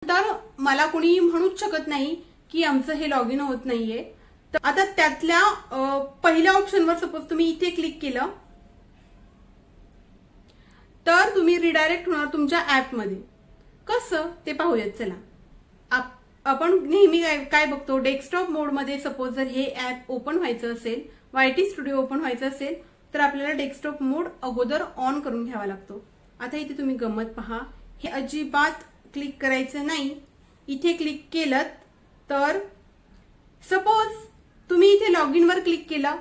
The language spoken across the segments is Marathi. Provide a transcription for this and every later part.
तर मला कोणी म्हणूच शकत नाही की आमचं हे लॉग इन होत नाहीये। तर आता त्यातल्या पहिल्या ऑप्शनवर सपोज तुम्ही इथे क्लिक केलं तर तुम्ही रिडायरेक्ट होणार तुमच्या ऍप मध्ये। कसं ते पाहूयात चला। आपण नेहमी काय बघतो, डेस्कटॉप मोड मध्ये सपोज जर हे ऍप ओपन व्हायचं असेल, YT स्टुडिओ ओपन व्हायचं असेल तर आपल्याला डेस्कटॉप मोड अगोदर ऑन करून घ्यावा लागतो। आता इथे तुम्ही गंमत पहा, हे अजिबात क्लिक करायचं नाही। इथे क्लिक केलं तर सपोज तुम्ही इथे लॉग इन वर क्लिक केलं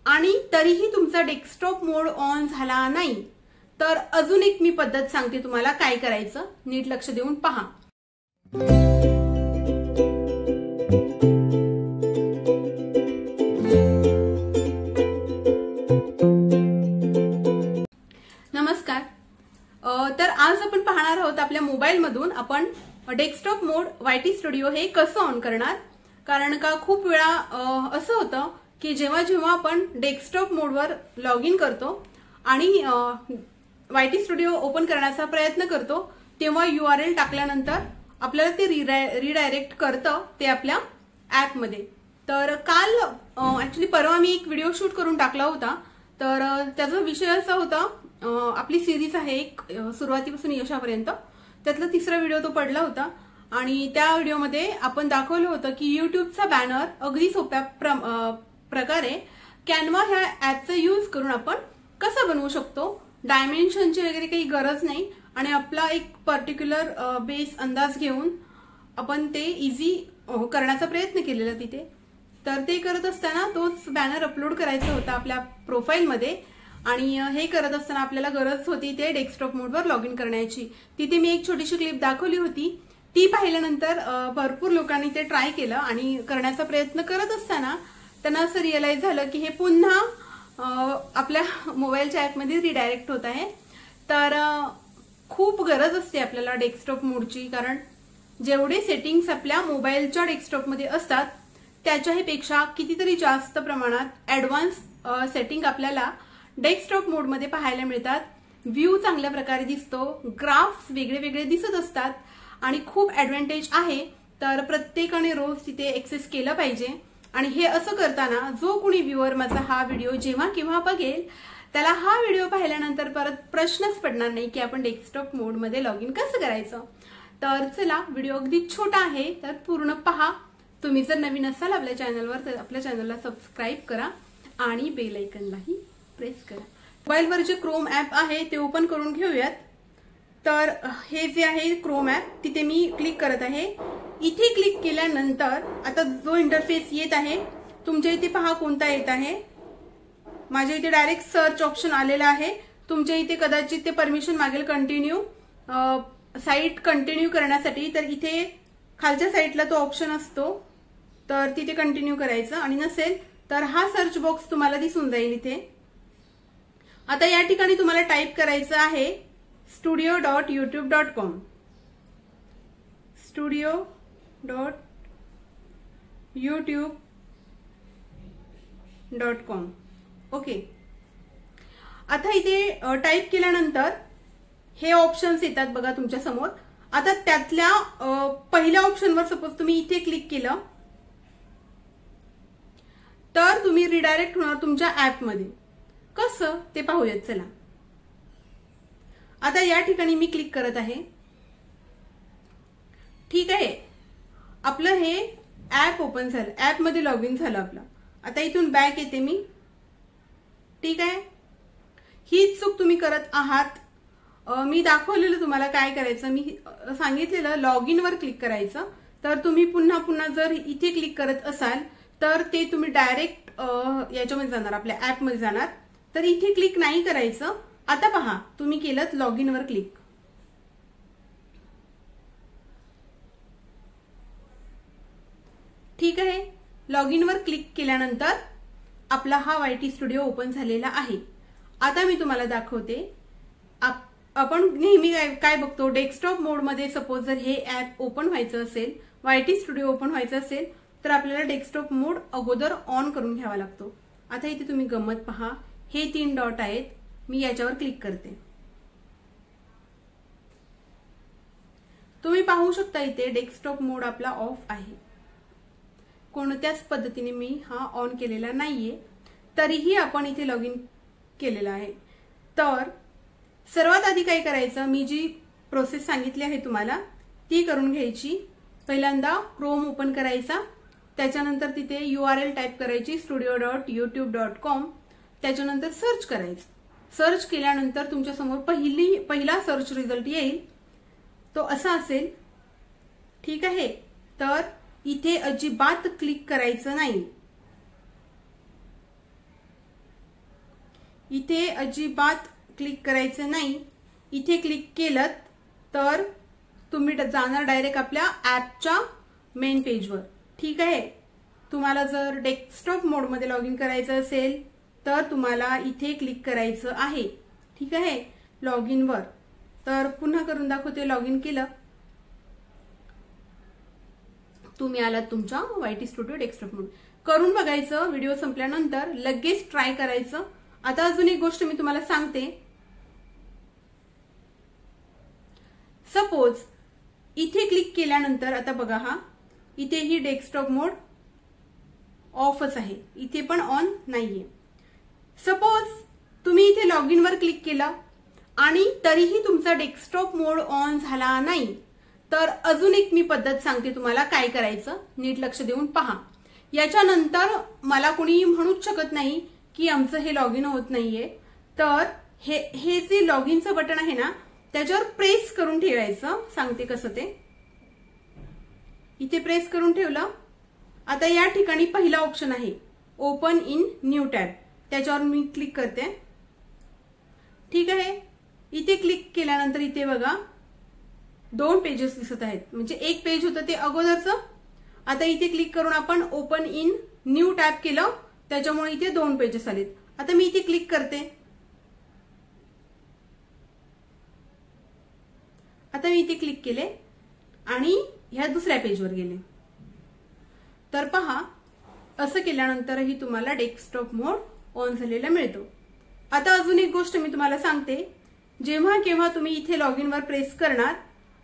आणि तरीही तुमचा डेस्कटॉप मोड ऑन झाला नाही तर अजून एक मी पद्धत सांगते तुम्हाला काय करायचं, नीट लक्ष देऊन पहा। नमस्कार। तर आज आपण पाहणार आहोत आपल्या मोबाईल मधून आपण डेस्कटॉप मोड YT स्टुडिओ हे कसं ऑन करणार। कारण का खूप वेळा असं होतं की जेव्हा जेव्हा आपण डेस्कटॉप मोडवर लॉग इन करतो आणि YT स्टुडिओ ओपन करण्याचा प्रयत्न करतो तेव्हा URL टाकल्यानंतर आपल्याला ते रिडायरेक्ट करतं ते आपल्या ऍप मध्ये। तर काल ऍक्च्युली परवा मी एक व्हिडिओ शूट करून टाकला होता। तर त्याचा विषय असा होता, आपली सिरीज आहे एक सुरुवातीपासून यशापर्यंत, त्यातला तिसरा व्हिडिओ तो पडला होता आणि त्या व्हिडिओमध्ये आपण दाखवलं होतं की युट्यूबचा बॅनर अगदी सोप्या प्रकारे कॅनवा ह्या ऍपचा यूज करून आपण कसं बनवू शकतो। डायमेन्शनची वगैरे काही गरज नाही आणि आपला एक पर्टिक्युलर बेस अंदाज घेऊन आपण ते इझी करण्याचा प्रयत्न केलेला तिथे। तर ते करत असताना तोच बॅनर अपलोड करायचा होता आपल्या प्रोफाईलमध्ये आणि हे करत असताना आपल्याला गरज होती ते डेस्कटॉप मोडवर लॉग इन करण्याची। तिथे मी एक छोटीशी क्लिप दाखवली होती, ती पाहिल्यानंतर भरपूर लोकांनी ते ट्राय केलं आणि करण्याचा प्रयत्न करत असताना त्यांना असं रिअलाइज झालं की हे पुन्हा आपल्या मोबाईलच्या ऍपमध्ये रिडायरेक्ट होत आहे। तर खूप गरज असते आपल्याला डेस्कटॉप मोडची, कारण जेवढे सेटिंग्स आपल्या मोबाईलच्या डेस्कटॉपमध्ये असतात त्याच्याही पेक्षा कितीतरी जास्त प्रमाणात ऍडव्हान्स सेटिंग आपल्याला डेस्कटॉप मोडमध्ये पाहायला मिळतात। व्ह्यू चांगल्या प्रकारे दिसतो, ग्राफ्स वेगळे वेगळे दिसत असतात आणि खूप ऍडव्हान्टेज आहे। तर प्रत्येकाने रोज तिथे एक्सेस केलं पाहिजे आणि हे असं करताना जो कोणी व्ह्यूअर माझा हा व्हिडिओ जेव्हा केव्हा बघेल त्याला हा व्हिडिओ पाहिल्यानंतर परत प्रश्नच पडणार नाही की आपण डेस्कटॉप मोडमध्ये लॉग इन कसं करायचं। तर चला, व्हिडिओ अगदी छोटा आहे तर पूर्ण पहा। तुम्ही जर नवीन असाल आपल्या चॅनलवर तर आपल्या चॅनलला सबस्क्राईब करा आणि बेल आयकॉनलाही प्रेस करा। मोबाईलवर जे क्रोम ऍप आहे ते ओपन करून घेऊयात। तर हे जे आहे क्रोम ऍप, तिथे मी क्लिक करत आहे। इथे क्लिक केल्यानंतर आता जो इंटरफेस येत आहे तुमच्या इथे पहा कोणता येत आहे। माझ्या इथे डायरेक्ट सर्च ऑप्शन आलेला आहे। तुमच्या इथे कदाचित ते परमिशन मागेल कंटिन्यू साईट कंटिन्यू करण्यासाठी, तर इथे खालच्या साईडला तो ऑप्शन असतो तर तिथे कंटिन्यू करायचं आणि नसेल तर हा सर्च बॉक्स तुम्हाला दिसून जाईल इथे। आता या ठिकाणी तुम्हाला टाईप करायचं आहे studio.youtube.com studio.youtube.com ओके। आता इथे टाईप केल्यानंतर हे ऑप्शन्स येतात बघा तुमच्या समोर। आता त्यातल्या पहिल्या ऑप्शनवर सपोज तुम्ही इथे क्लिक केलं तर तुम्ही रिडायरेक्ट होणार तुमच्या ऍप मध्ये। कसं ते पाहूयात चला। आता या ठिकाणी मी क्लिक करत आहे, ठीक आहे, आपलं हे ऍप ओपन झालं, ऍप मध्ये लॉग इन झालं आपलं। आता इथून बॅक येते मी, ठीक आहे। हीच चूक तुम्ही करत आहात। मी दाखवलेलं तुम्हाला काय करायचं, मी सांगितलेलं लॉग इन वर क्लिक करायचं। तर तुम्ही पुन्हा पुन्हा जर इथे क्लिक करत असाल तर ते तुम्ही डायरेक्ट याच्यामध्ये जाणार, आपल्या ऍप मध्ये जाणार। तर इथे क्लिक नाही करायचं। आता पहा, तुम्ही केलं लॉग इन वर क्लिक, ठीक आहे। लॉग इन वर क्लिक केल्यानंतर आपला हा YT स्टुडिओ ओपन झालेला आहे। आता मी तुम्हाला दाखवते, आपण नेहमी काय बघतो, डेस्कटॉप मोड मध्ये सपोज जर हे ऍप ओपन व्हायचं असेल, YT स्टुडिओ ओपन व्हायचं असेल तर आपल्याला डेस्कटॉप मोड अगोदर ऑन करून घ्यावा लागतो। आता इथे तुम्ही गंमत पहा, हे 3 डॉट आहेत, मी याच्यावर क्लिक करते। तुम्ही पाहू शकता इथे डेस्कटॉप मोड आपला ऑफ आहे, कोणत्याच पद्धतीने मी हा ऑन केलेला नाहीये, तरीही आपण इथे लॉग इन केलेलं आहे। तर सर्वात आधी काय करायचं, मी जी प्रोसेस सांगितली आहे तुम्हाला ती करून घ्यायची। पहिल्यांदा क्रोम ओपन करायचा, त्याच्यानंतर तिथे URL टाइप करायची studio.youtube.com, त्याच्यानंतर सर्च करायचं। सर्च केल्यानंतर तुमच्या समोर पहिला सर्च रिझल्ट येईल, तो असा असेल, ठीक आहे। तर इथे अजिबात क्लिक करायचं नाही, इथे अजिबात क्लिक करायचं नाही। इथे क्लिक केलं तर तुम्ही जाणार डायरेक्ट आपल्या ऍपच्या मेन पेजवर, ठीक आहे। तुम्हाला जर डेस्कटॉप मोड मध्ये लॉग इन करायचं असेल तर तुम्हाला इथे क्लिक करायचं आहे, ठीक आहे, लॉग इन वर। तर पुन्हा करून दाखवते, लॉग इन केलं, तुम्ही आलात तुमच्या YT स्टुडिओ डेस्कटॉप मोड। करून बघायचं, व्हिडिओ संपल्यानंतर लगेच ट्राय करायचं। आता अजून एक गोष्ट मी तुम्हाला सांगते, सपोज इथे क्लिक केल्यानंतर आता बघा, हा इथेही डेस्कटॉप मोड ऑफच आहे, इथे पण ऑन नाहीये। सपोज तुम्ही इथे लॉग इन वर क्लिक केलं आणि तरीही तुमचा डेस्कटॉप मोड ऑन झाला नाही, तर अजून एक मी पद्धत सांगते तुम्हाला काय करायचं, नीट लक्ष देऊन पहा। याच्यानंतर मला कोणी म्हणूच शकत नाही की आमचं हे लॉग इन होत नाहीये। तर हे जे लॉग इनचं बटन आहे ना, त्याच्यावर प्रेस करून ठेवायचं, सांगते कसं ते। इथे प्रेस करून ठेवलं, आता या ठिकाणी पहिला ऑप्शन आहे ओपन इन न्यू टॅब, त्याच्यावर मी क्लिक करते, ठीक आहे। इथे क्लिक केल्यानंतर इथे बघा 2 पेजेस दिसत आहेत, म्हणजे एक पेज होतं ते अगोदरचं, आता इथे क्लिक करून आपण ओपन इन न्यू टॅब केलं, त्याच्यामुळे इथे 2 पेजेस आलेत। आता मी इथे क्लिक करते, आता मी इथे क्लिक केले आणि ह्या दुसऱ्या पेजवर गेले, तर पहा असं केल्यानंतरही तुम्हाला डेस्कटॉप मोड ऑन झालेला मिळतो। आता अजून एक गोष्ट मी तुम्हाला सांगते, जेव्हा केव्हा तुम्ही इथे लॉग इन वर प्रेस करणार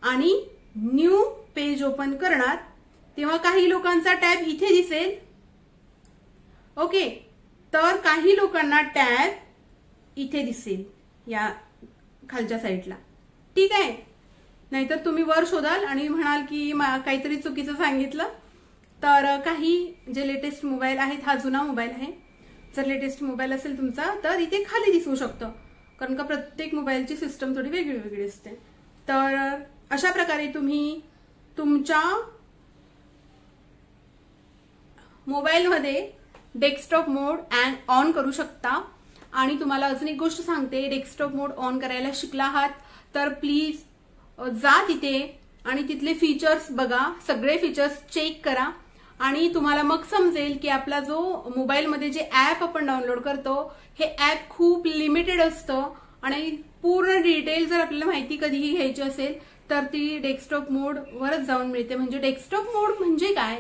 आणि न्यू पेज ओपन करणार, तेव्हा काही लोकांचा टॅब इथे दिसेल, ओके, तर काही लोकांना टॅब इथे दिसेल या खालच्या साईडला, ठीक आहे। नाहीतर तुम्ही वर शोधाल आणि म्हणाल की काहीतरी चुकीचं सांगितलं। तर काही जे लेटेस्ट मोबाईल आहेत, हा जुना मोबाईल आहे, जर लेटेस्ट मोबाईल असेल तुमचा तर इथे खाली दिसू शकतं, कारण का प्रत्येक मोबाईलची सिस्टम थोडी वेगळी वेगळी असते। तर अशा प्रकारे तुम्ही तुमच्या मोबाईलमध्ये डेस्कटॉप मोड ऑन करू शकता। आणि तुम्हाला अजून एक गोष्ट सांगते, डेस्कटॉप मोड ऑन करायला शिकला आहात तर प्लीज जा तिथे आणि तिथले फीचर्स बघा, सगळे फीचर्स चेक करा आणि तुम्हाला मग समजेल की आपला जो मोबाईलमध्ये जे ऍप आपण डाउनलोड करतो हे ऍप खूप लिमिटेड असतं आणि पूर्ण डिटेल जर आपल्याला माहिती कधीही घ्यायची असेल तर ती डेस्कटॉप मोड वरच जाऊन मिळते। म्हणजे डेस्कटॉप मोड म्हणजे काय,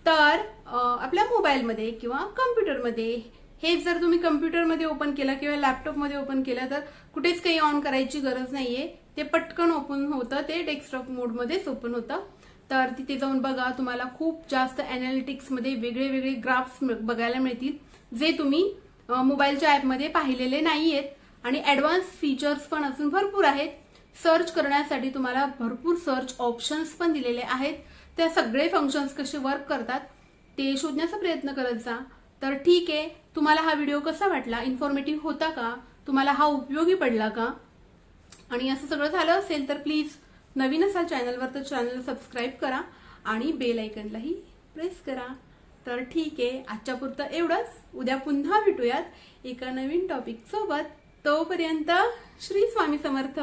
तर आपल्या मोबाईलमध्ये किंवा कम्प्युटरमध्ये, हे जर तुम्ही कम्प्युटरमध्ये ओपन केलं किंवा लॅपटॉपमध्ये ओपन केलं तर कुठेच काही ऑन करायची गरज नाहीये, ते पटकन ओपन होतं, ते डेस्कटॉप मोडमध्येच ओपन होतं। तर तिथे जाऊन बघा, तुम्हाला खूप जास्त अॅनालिटिक्समध्ये वेगळे वेगळे ग्राफ्स बघायला मिळतील, जे तुम्ही मोबाईलच्या ऍपमध्ये पाहिलेले नाहीयेत। आणि ऍडव्हान्स फीचर्स पण अजून भरपूर आहेत। सर्च करण्यासाठी तुम्हाला भरपूर सर्च ऑप्शन्स पण दिलेले आहेत, त्या सगळे फंक्शन्स कसे वर्क करतात ते शोधण्याचा प्रयत्न करत जा। तर ठीक आहे, तुम्हाला हा व्हिडिओ कसा वाटला, इन्फॉर्मेटिव्ह होता का, तुम्हाला हा उपयोगी पडला का, आणि असं सगळं झालं असेल तर प्लीज नवीन असाल चॅनलवर तर चॅनल सबस्क्राईब करा आणि बेल आयकॉनलाही प्रेस करा। तर ठीक आहे, आजच्या पुरतं एवढंच, उद्या पुन्हा भेटूयात एका नवीन टॉपिक सोबत। तोपर्यंत श्री स्वामी समर्थ।